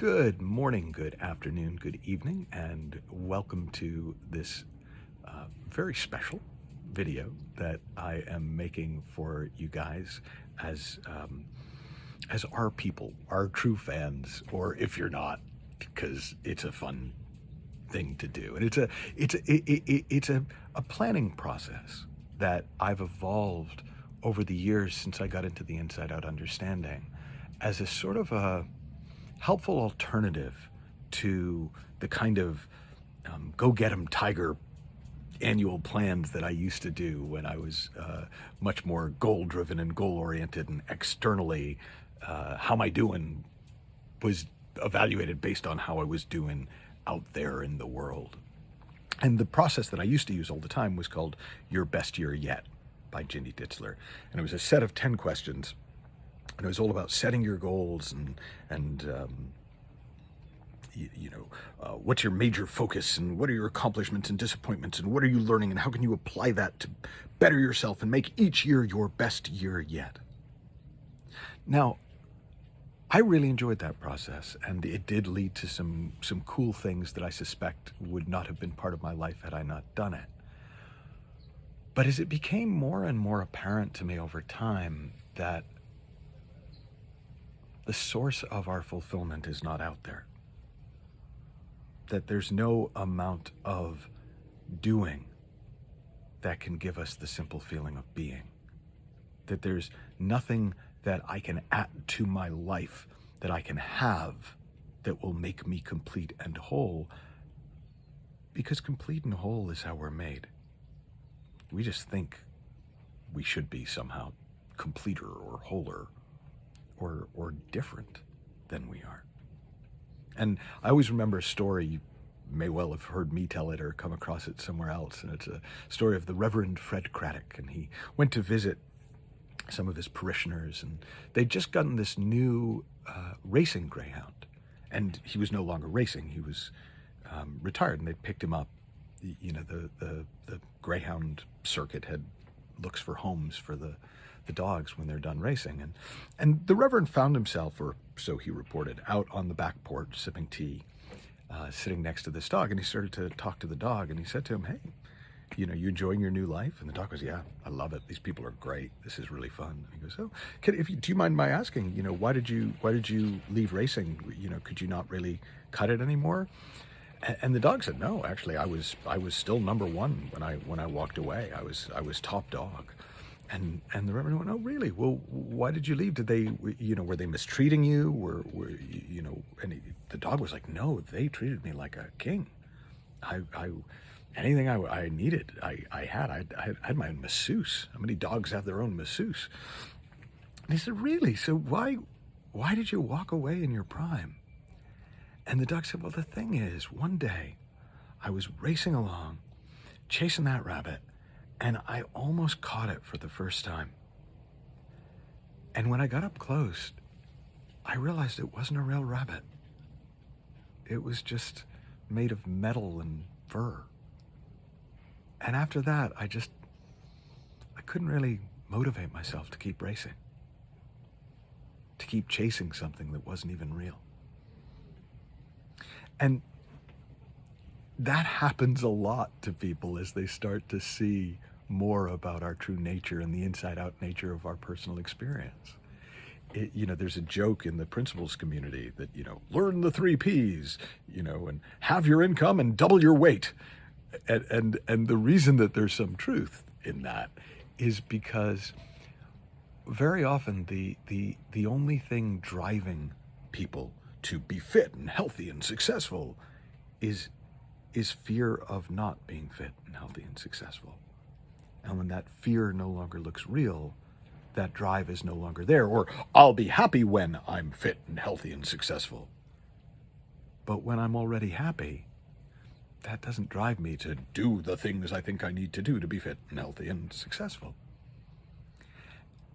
Good morning, good afternoon, good evening, and welcome to this very special video that I am making for you guys as our people, our true fans, or if you're not, because it's a fun thing to do, and it's a planning process that I've evolved over the years since I got into the Inside Out understanding as a sort of a helpful alternative to the kind of go get 'em tiger annual plans that I used to do when I was much more goal driven and goal oriented, and externally, how am I doing was evaluated based on how I was doing out there in the world. And the process that I used to use all the time was called Your Best Year Yet by Ginny Ditzler. And it was a set of 10 questions. And it was all about setting your goals and what's your major focus, and what are your accomplishments and disappointments, and what are you learning, and how can you apply that to better yourself and make each year your best year yet. Now, I really enjoyed that process, and it did lead to some cool things that I suspect would not have been part of my life had I not done it. But as it became more and more apparent to me over time that the source of our fulfillment is not out there, that there's no amount of doing that can give us the simple feeling of being, that there's nothing that I can add to my life, that I can have, that will make me complete and whole, because complete and whole is how we're made. We just think we should be somehow completer or wholer or different than we are. And I always remember a story, you may well have heard me tell it or come across it somewhere else, and it's a story of the Reverend Fred Craddock. And he went to visit some of his parishioners, and they'd just gotten this new racing greyhound, and he was no longer racing. He was retired, and they picked him up. The greyhound circuit looks for homes for the dogs when they're done racing, and the Reverend found himself, or so he reported, out on the back porch sipping tea, sitting next to this dog, and he started to talk to the dog, and he said to him, "Hey, you enjoying your new life?" And the dog goes, "Yeah, I love it. These people are great. This is really fun." And he goes, "Oh, do you mind my asking, why did you leave racing? Could you not really cut it anymore?" And the dog said, "No, actually, I was still number one when I walked away. I was top dog." And the Reverend went, "Oh, really? Well, why did you leave? Did they, were they mistreating you? And the dog was like, "No, they treated me like a king. Anything I needed, I had. I had my own masseuse. How many dogs have their own masseuse?" And he said, "Really? So why did you walk away in your prime?" And the dog said, "Well, the thing is, one day I was racing along, chasing that rabbit, and I almost caught it for the first time. And when I got up close, I realized it wasn't a real rabbit. It was just made of metal and fur. And after that, I couldn't really motivate myself to keep racing, to keep chasing something that wasn't even real." And that happens a lot to people as they start to see more about our true nature and the inside out nature of our personal experience. There's a joke in the principles community that, learn the 3 Ps, and have your income and double your weight. And the reason that there's some truth in that is because very often the only thing driving people to be fit and healthy and successful is fear of not being fit and healthy and successful. And when that fear no longer looks real, that drive is no longer there. Or, I'll be happy when I'm fit and healthy and successful. But when I'm already happy, that doesn't drive me to do the things I think I need to do to be fit and healthy and successful.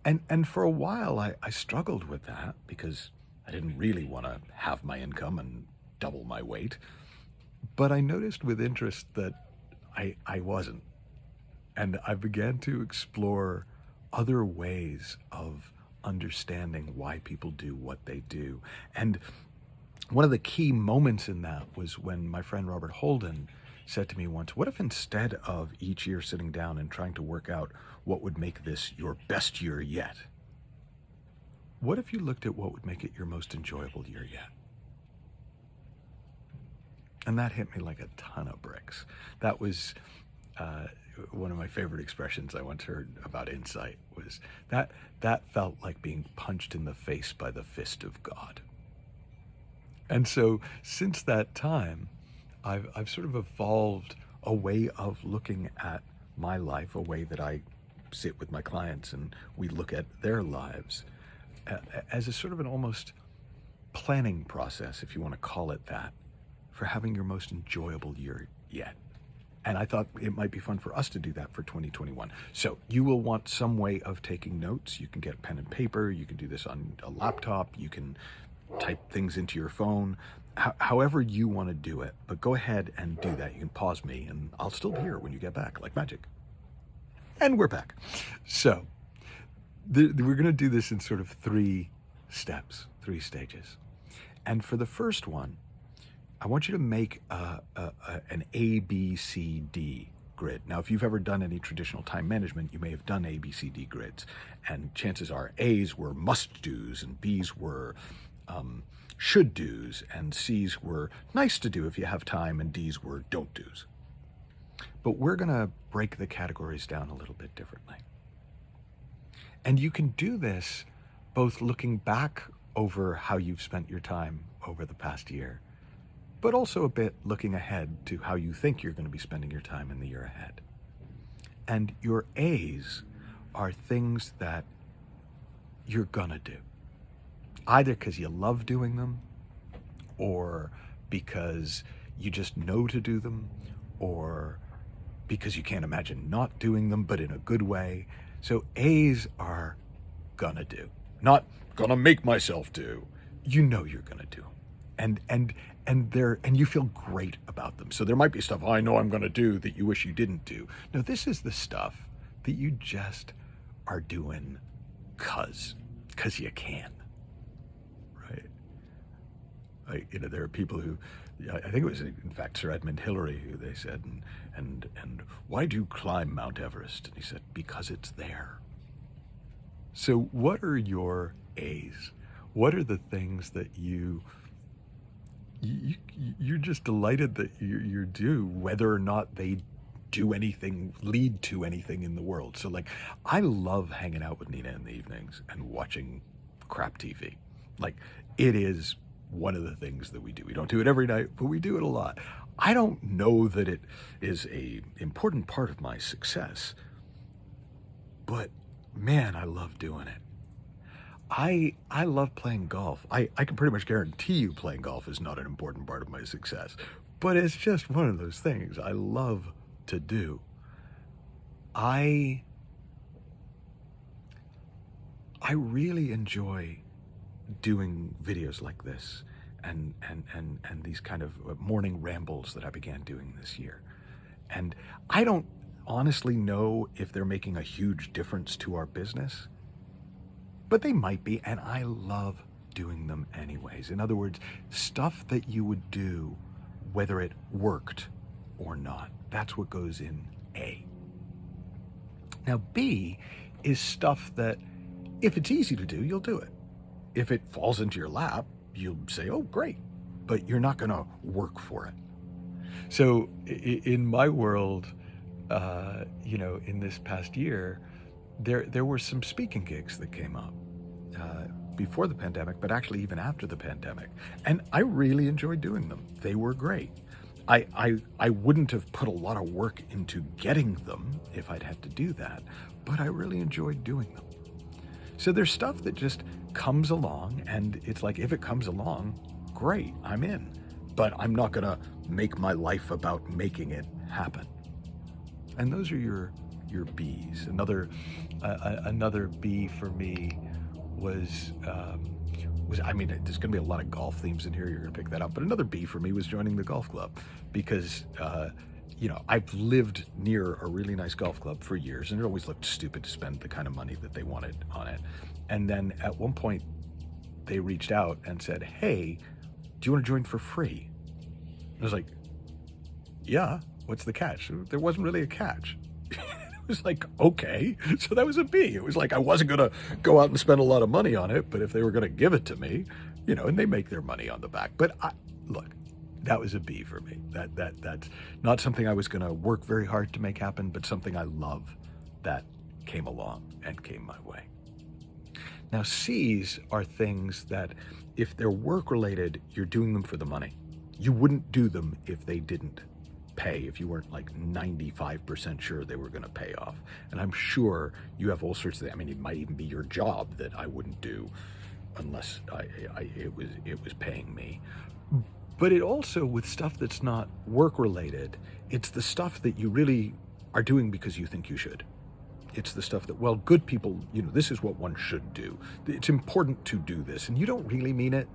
And for a while, I struggled with that because I didn't really want to have my income and double my weight. But I noticed with interest that I wasn't. And I began to explore other ways of understanding why people do what they do. And One of the key moments in that was when my friend Robert Holden said to me once, what if instead of each year sitting down and trying to work out what would make this your best year yet, what if you looked at what would make it your most enjoyable year yet? And that hit me like a ton of bricks. That was one of my favorite expressions I once heard about insight, was that felt like being punched in the face by the fist of God. And so since that time, I've sort of evolved a way of looking at my life, a way that I sit with my clients and we look at their lives as a sort of an almost planning process, if you want to call it that, for having your most enjoyable year yet. And I thought it might be fun for us to do that for 2021. So you will want some way of taking notes. You can get pen and paper. You can do this on a laptop. You can type things into your phone, however you want to do it. But go ahead and do that. You can pause me and I'll still be here when you get back, like magic. And we're back. So we're going to do this in sort of 3 steps, 3 stages. And for the first one, I want you to make an A, B, C, D grid. Now, if you've ever done any traditional time management, you may have done A, B, C, D grids. And chances are A's were must-dos and B's were should-dos and C's were nice to do if you have time and D's were don't-dos. But we're going to break the categories down a little bit differently. And you can do this both looking back over how you've spent your time over the past year, but also a bit looking ahead to how you think you're going to be spending your time in the year ahead. And your A's are things that you're going to do, either because you love doing them, or because you just know to do them, or because you can't imagine not doing them, but in a good way. So A's are gonna do, not gonna make myself do. You know you're gonna do them. And you feel great about them. So there might be stuff I know I'm gonna do that you wish you didn't do. No, this is the stuff that you just are doing cause you can, right? There are people who, I think it was in fact Sir Edmund Hillary who they said, and why do you climb Mount Everest? And he said, because it's there. So what are your A's? What are the things that you're just delighted that you do, whether or not they do anything, lead to anything in the world? So like, I love hanging out with Nina in the evenings and watching crap TV. Like, it is one of the things that we do. We don't do it every night, but we do it a lot. I don't know that it is a important part of my success, but man, I love doing it. I love playing golf. I can pretty much guarantee you playing golf is not an important part of my success, but it's just one of those things I love to do. I really enjoy doing videos like this and these kind of morning rambles that I began doing this year. And I don't honestly know if they're making a huge difference to our business, but they might be, and I love doing them anyways. In other words, stuff that you would do whether it worked or not. That's what goes in A. Now B is stuff that if it's easy to do, you'll do it. If it falls into your lap, you'll say, oh, great, but you're not going to work for it. So in my world, in this past year, there were some speaking gigs that came up before the pandemic, but actually even after the pandemic. And I really enjoyed doing them. They were great. I wouldn't have put a lot of work into getting them if I'd had to do that, but I really enjoyed doing them. So there's stuff that just comes along, and it's like, if it comes along, great, I'm in. But I'm not gonna make my life about making it happen. And those are your B's. Another B for me was I mean, there's gonna be a lot of golf themes in here, you're gonna pick that up, but another B for me was joining the golf club, because I've lived near a really nice golf club for years, and it always looked stupid to spend the kind of money that they wanted on it. And then at one point, they reached out and said, hey, do you want to join for free? I was like, yeah, what's the catch? There wasn't really a catch. It was like, okay. So that was a B. It was like, I wasn't going to go out and spend a lot of money on it, but if they were going to give it to me, and they make their money on the back. But look, that was a B for me. That's not something I was going to work very hard to make happen, but something I love that came along and came my way. Now, C's are things that if they're work related, you're doing them for the money. You wouldn't do them if they didn't pay, if you weren't like 95% sure they were going to pay off. And I'm sure you have all sorts of, it might even be your job that I wouldn't do unless it was paying me. But it also, with stuff that's not work related, it's the stuff that you really are doing because you think you should. It's the stuff that, well, good people, this is what one should do. It's important to do this. And you don't really mean it.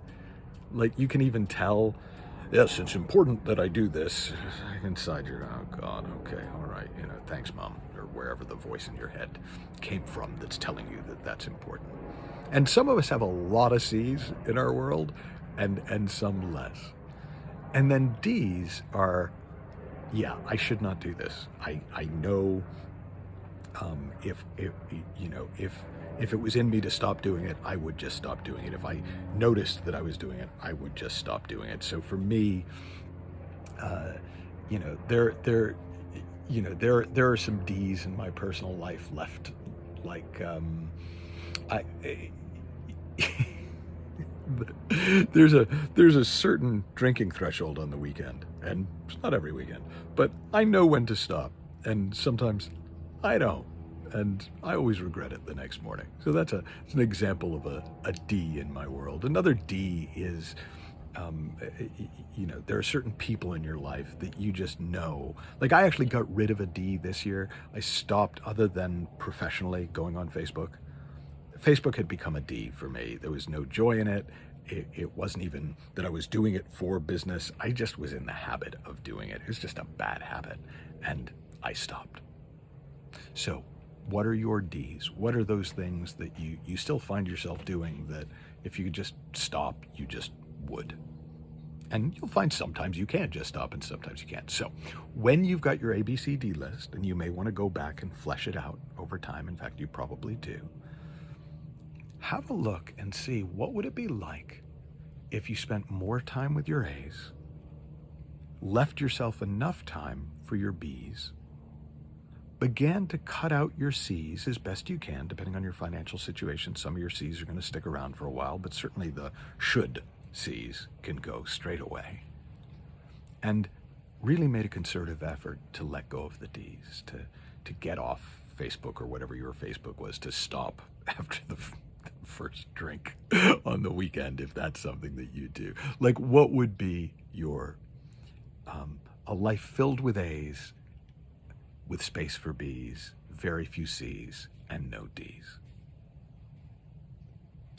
Like, you can even tell, yes, it's important that I do this. Inside you're, oh God, okay, all right, thanks, Mom, or wherever the voice in your head came from that's telling you that that's important. And some of us have a lot of C's in our world, and some less. And then D's are, yeah, I should not do this. I know if it was in me to stop doing it, I would just stop doing it. If I noticed that I was doing it, I would just stop doing it. So for me, there are some D's in my personal life left. Like, there's a certain drinking threshold on the weekend, and it's not every weekend, but I know when to stop, and sometimes I don't, and I always regret it the next morning. So it's an example of a D in my world. Another D is, there are certain people in your life that you just know. Like, I actually got rid of a D this year. I stopped, other than professionally, going on Facebook. Facebook had become a D for me. There was no joy in it. It wasn't even that I was doing it for business. I just was in the habit of doing it. It was just a bad habit, and I stopped. So what are your D's? What are those things that you still find yourself doing that if you could just stop, you just would? And you'll find sometimes you can just stop and sometimes you can't. So when you've got your ABCD list, and you may want to go back and flesh it out over time, in fact, you probably do, have a look and see what would it be like if you spent more time with your A's, left yourself enough time for your B's, began to cut out your C's as best you can, depending on your financial situation. Some of your C's are going to stick around for a while, but certainly the should C's can go straight away. And really made a concerted effort to let go of the D's, to get off Facebook or whatever your Facebook was, to stop after the first drink on the weekend, if that's something that you do. Like, what would be your a life filled with A's, with space for B's, very few C's, and no D's?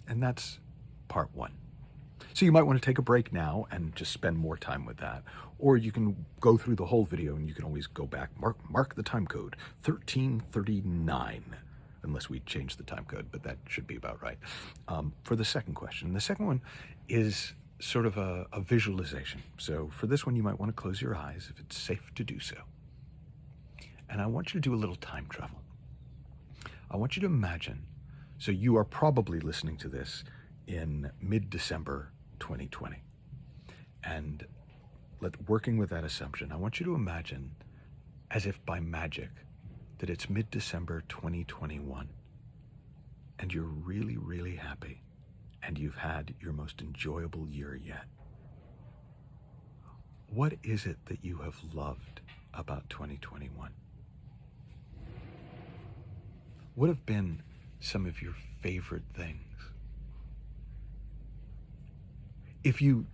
And that's part one. So you might want to take a break now and just spend more time with that. Or you can go through the whole video, and you can always go back, mark the time code, 1339, unless we change the time code, but that should be about right, for the second question. And the second one is sort of a visualization. So for this one, you might want to close your eyes if it's safe to do so. And I want you to do a little time travel. I want you to imagine, so you are probably listening to this in mid-December 2020. And working with that assumption, I want you to imagine, as if by magic, that it's mid-December 2021, and you're really, really happy, and you've had your most enjoyable year yet. What is it that you have loved about 2021? What have been some of your favorite things? If you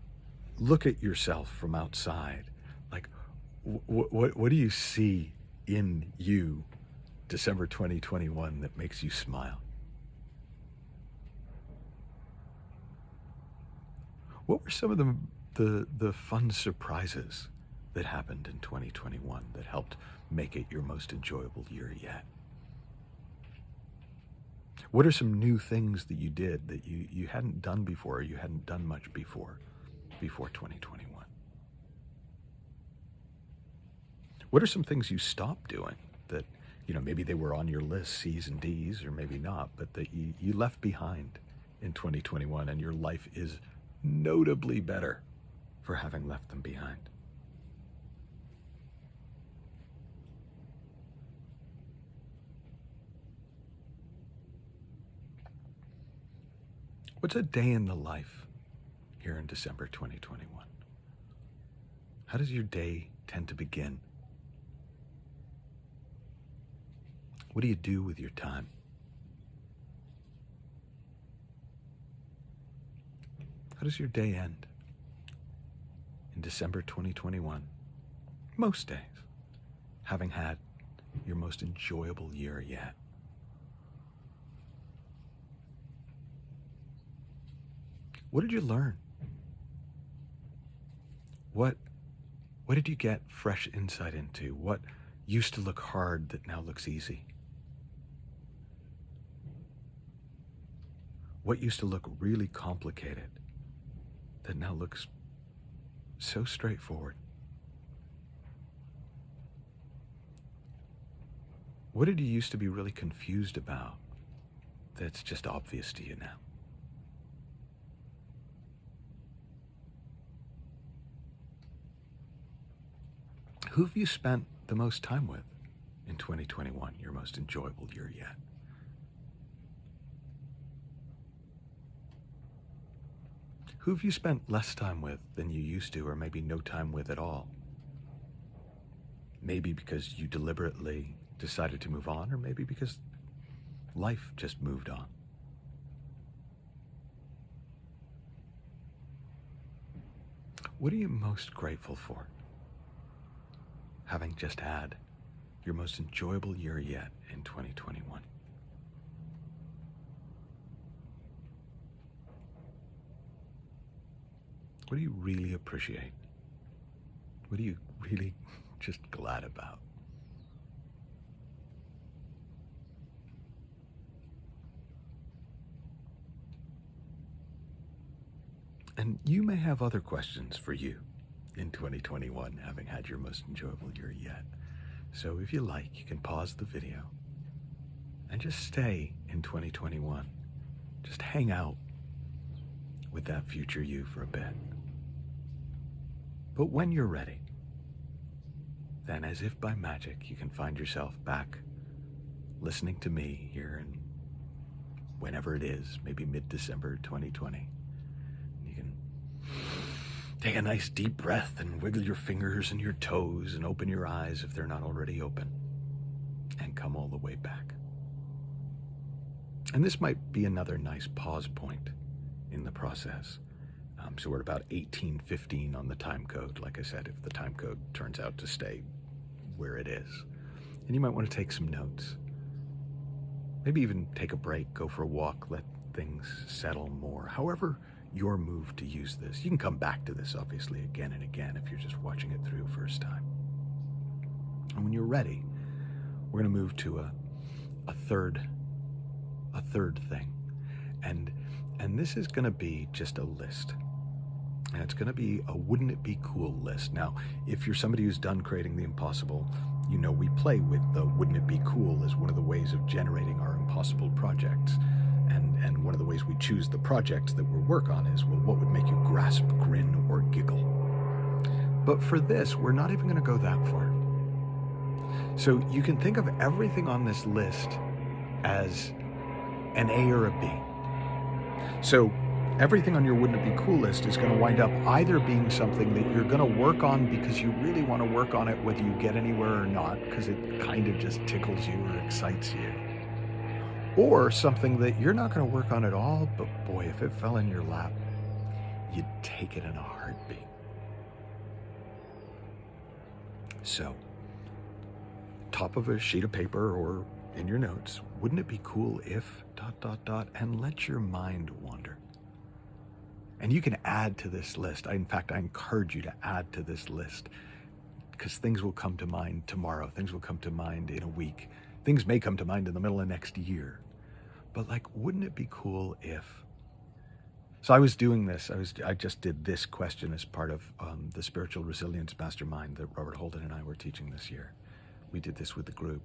look at yourself from outside, like, what do you see in you, December 2021, that makes you smile? What were some of the fun surprises that happened in 2021 that helped make it your most enjoyable year yet? What are some new things that you did that you hadn't done before, or you hadn't done much before? before 2021? What are some things you stopped doing that, maybe they were on your list, C's and D's, or maybe not, but that you left behind in 2021 and your life is notably better for having left them behind? What's a day in the life here in December 2021? How does your day tend to begin? What do you do with your time? How does your day end in December 2021? Most days, having had your most enjoyable year yet. What did you learn? What did you get fresh insight into? What used to look hard that now looks easy? What used to look really complicated that now looks so straightforward? What did you used to be really confused about that's just obvious to you now? Who have you spent the most time with in 2021, your most enjoyable year yet? Who have you spent less time with than you used to, or maybe no time with at all? Maybe because you deliberately decided to move on, or maybe because life just moved on. What are you most grateful for, having just had your most enjoyable year yet in 2021? What do you really appreciate? What are you really just glad about? And you may have other questions for you in 2021, having had your most enjoyable year yet. So if you like, you can pause the video and just stay in 2021. Just hang out with that future you for a bit. But when you're ready, then as if by magic, you can find yourself back listening to me here in whenever it is, maybe mid-December 2020. You can take a nice deep breath and wiggle your fingers and your toes and open your eyes if they're not already open, and come all the way back. And this might be another nice pause point in the process. So we're at about 18:15 on the time code, like I said, if the time code turns out to stay where it is. And you might want to take some notes. Maybe even take a break, go for a walk, let things settle more. However you're moved to use this. You can come back to this, obviously, again and again if you're just watching it through first time. And when you're ready, we're going to move to a third thing. And this is going to be just a list. And it's going to be a wouldn't it be cool list. Now, if you're somebody who's done Creating the Impossible, you know we play with the wouldn't it be cool as one of the ways of generating our impossible projects. And one of the ways we choose the projects that we work on is, well, what would make you grasp, grin, or giggle? But for this, we're not even going to go that far. So you can think of everything on this list as an A or a B. So everything on your wouldn't it be cool list is going to wind up either being something that you're going to work on because you really want to work on it whether you get anywhere or not, because it kind of just tickles you or excites you, or something that you're not going to work on at all, but boy, if it fell in your lap, you'd take it in a heartbeat. So, top of a sheet of paper or in your notes, wouldn't it be cool if ... and let your mind wander. And you can add to this list. In fact, I encourage you to add to this list, because things will come to mind tomorrow. Things will come to mind in a week. Things may come to mind in the middle of next year. But wouldn't it be cool if... So I was doing this. I just did this question as part of the Spiritual Resilience Mastermind that Robert Holden and I were teaching this year. We did this with the group,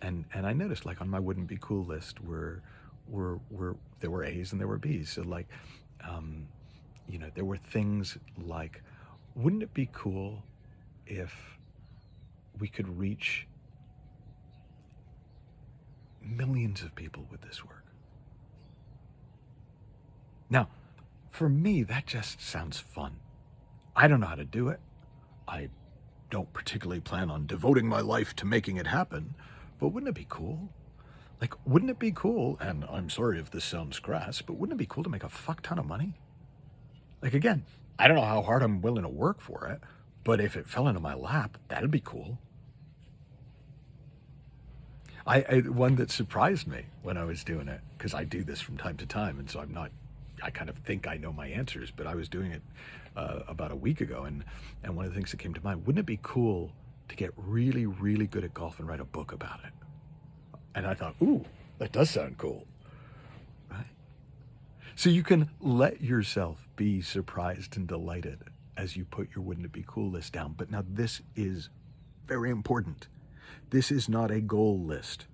and I noticed, like, on my wouldn't be cool list were there were A's and there were B's. So, like, there were things like, wouldn't it be cool if we could reach millions of people with this work? Now, for me, that just sounds fun. I don't know how to do it. I don't particularly plan on devoting my life to making it happen, but wouldn't it be cool? Like, wouldn't it be cool, and I'm sorry if this sounds crass, but wouldn't it be cool to make a fuck ton of money? Like, again, I don't know how hard I'm willing to work for it, but if it fell into my lap, that'd be cool. One that surprised me when I was doing it, because I do this from time to time, and so I kind of think I know my answers, but I was doing it about a week ago, and one of the things that came to mind, wouldn't it be cool to get really, really good at golf and write a book about it? And I thought, ooh, that does sound cool, right? So you can let yourself be surprised and delighted as you put your wouldn't it be cool list down. But now this is very important. This is not a goal list.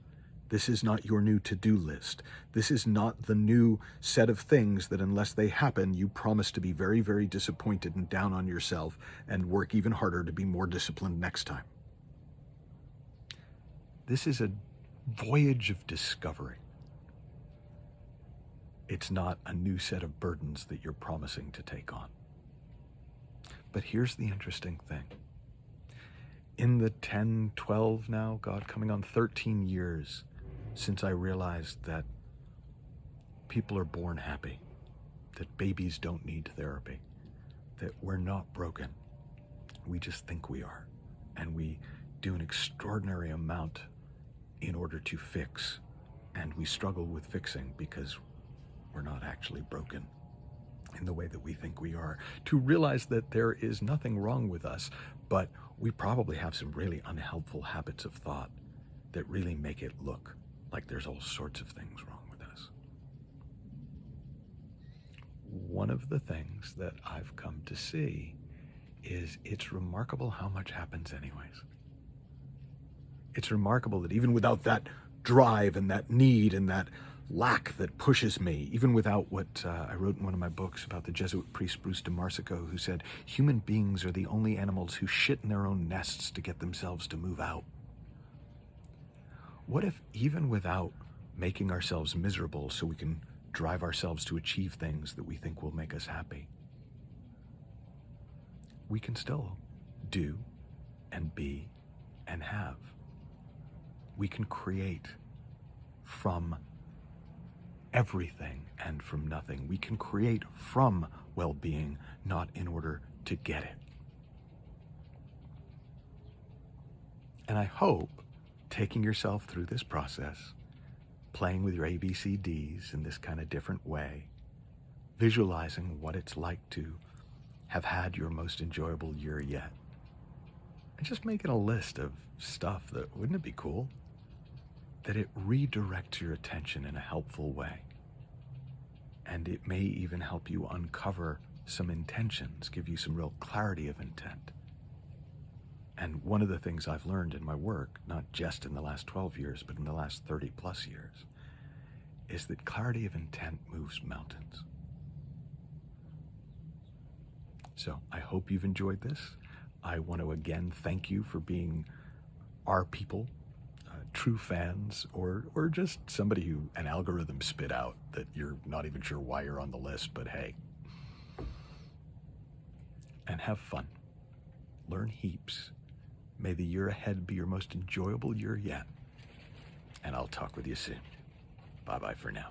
This is not your new to-do list. This is not the new set of things that, unless they happen, you promise to be very, very disappointed and down on yourself and work even harder to be more disciplined next time. This is a voyage of discovery. It's not a new set of burdens that you're promising to take on. But here's the interesting thing. In the 10, 12 now, God, coming on 13 years since I realized that people are born happy, that babies don't need therapy, that we're not broken. We just think we are. And we do an extraordinary amount in order to fix. And we struggle with fixing because we're not actually broken in the way that we think we are. To realize that there is nothing wrong with us, but we probably have some really unhelpful habits of thought that really make it look like there's all sorts of things wrong with us. One of the things that I've come to see is it's remarkable how much happens anyways. It's remarkable that even without that drive and that need and that lack that pushes me, even without what I wrote in one of my books about the Jesuit priest Bruce DeMarsico, who said, human beings are the only animals who shit in their own nests to get themselves to move out. What if, even without making ourselves miserable so we can drive ourselves to achieve things that we think will make us happy, we can still do and be and have? We can create from everything and from nothing. We can create from well-being, not in order to get it. And I hope taking yourself through this process, playing with your ABCDs in this kind of different way, visualizing what it's like to have had your most enjoyable year yet, and just making a list of stuff that, wouldn't it be cool? That it redirects your attention in a helpful way. And it may even help you uncover some intentions, give you some real clarity of intent. And one of the things I've learned in my work, not just in the last 12 years, but in the last 30 plus years, is that clarity of intent moves mountains. So I hope you've enjoyed this. I want to again thank you for being our people, true fans, or just somebody who an algorithm spit out that you're not even sure why you're on the list, but hey. And have fun. Learn heaps. May the year ahead be your most enjoyable year yet. And I'll talk with you soon. Bye-bye for now.